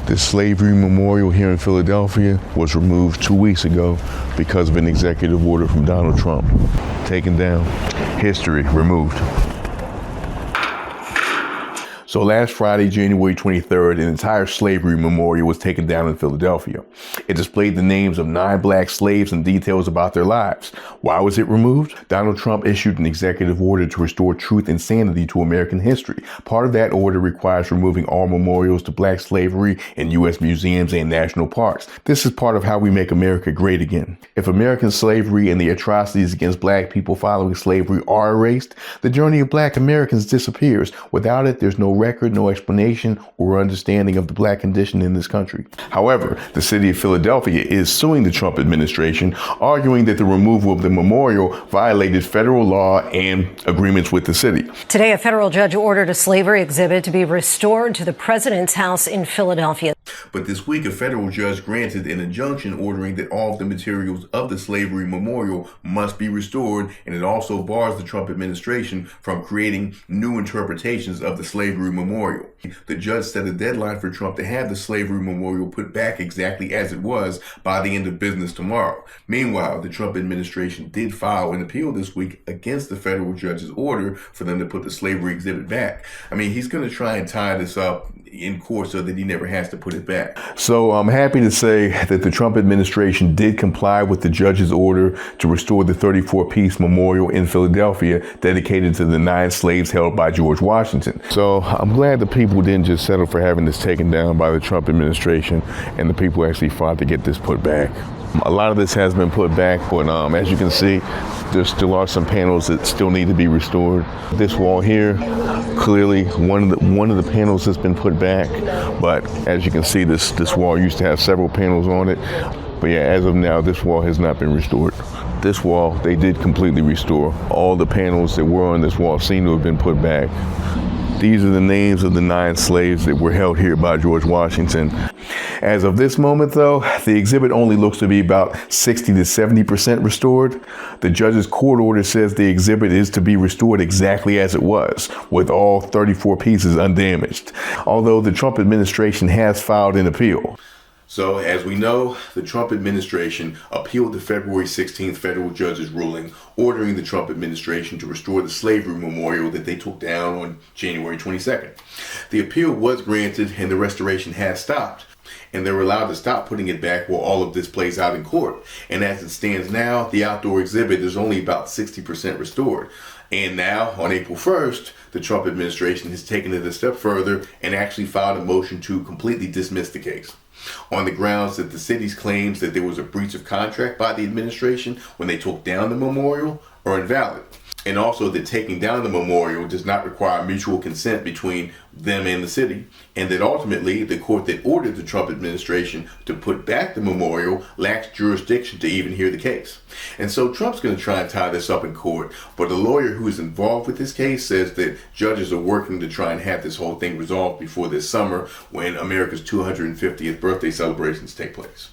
The slavery memorial here in Philadelphia was removed 2 weeks ago because of an executive order from Donald Trump. Taken down. History removed. So last Friday, January 23rd, an entire slavery memorial was taken down in Philadelphia. It displayed the names of 9 black slaves and details about their lives. Why was it removed? Donald Trump issued an executive order to restore truth and sanity to American history. Part of that order requires removing all memorials to black slavery in U.S. museums and national parks. This is part of how we make America great again. If American slavery and the atrocities against black people following slavery are erased, the journey of black Americans disappears. Without it, there's no record, no explanation, or understanding of the black condition in this country. However, the city of Philadelphia is suing the Trump administration, arguing that the removal of the memorial violated federal law and agreements with the city. Today, a federal judge ordered a slavery exhibit to be restored to the president's house in Philadelphia. But this week, a federal judge granted an injunction ordering that all of the materials of the slavery memorial must be restored, and it also bars the Trump administration from creating new interpretations of the slavery memorial. The judge set a deadline for Trump to have the slavery memorial put back exactly as it was by the end of business tomorrow. Meanwhile, the Trump administration did file an appeal this week against the federal judge's order for them to put the slavery exhibit back. I mean, he's going to try and tie this up in court so that he never has to put it back. So I'm happy to say that the Trump administration did comply with the judge's order to restore the 34-piece memorial in Philadelphia dedicated to the 9 slaves held by George Washington. So I'm glad the people didn't just settle for having this taken down by the Trump administration, and the people actually fought to get this put back. A lot of this has been put back, but as you can see, there still are some panels that still need to be restored. This wall here, clearly one of the panels has been put back, but as you can see, this wall used to have several panels on it. But yeah, as of now, this wall has not been restored. This wall, they did completely restore. All the panels that were on this wall seem to have been put back. These are the names of the 9 slaves that were held here by George Washington. As of this moment, though, the exhibit only looks to be about 60 to 70% restored. The judge's court order says the exhibit is to be restored exactly as it was, with all 34 pieces undamaged, although the Trump administration has filed an appeal. So, as we know, the Trump administration appealed the February 16th federal judge's ruling ordering the Trump administration to restore the slavery memorial that they took down on January 22nd. The appeal was granted and the restoration has stopped, and they're allowed to stop putting it back while all of this plays out in court. And as it stands now, the outdoor exhibit is only about 60% restored. And now, on April 1st, the Trump administration has taken it a step further and actually filed a motion to completely dismiss the case, on the grounds that the city's claims that there was a breach of contract by the administration when they took down the memorial are invalid. And also that taking down the memorial does not require mutual consent between them and the city. And that ultimately the court that ordered the Trump administration to put back the memorial lacks jurisdiction to even hear the case. And so Trump's going to try and tie this up in court. But a lawyer who is involved with this case says that judges are working to try and have this whole thing resolved before this summer when America's 250th birthday celebrations take place.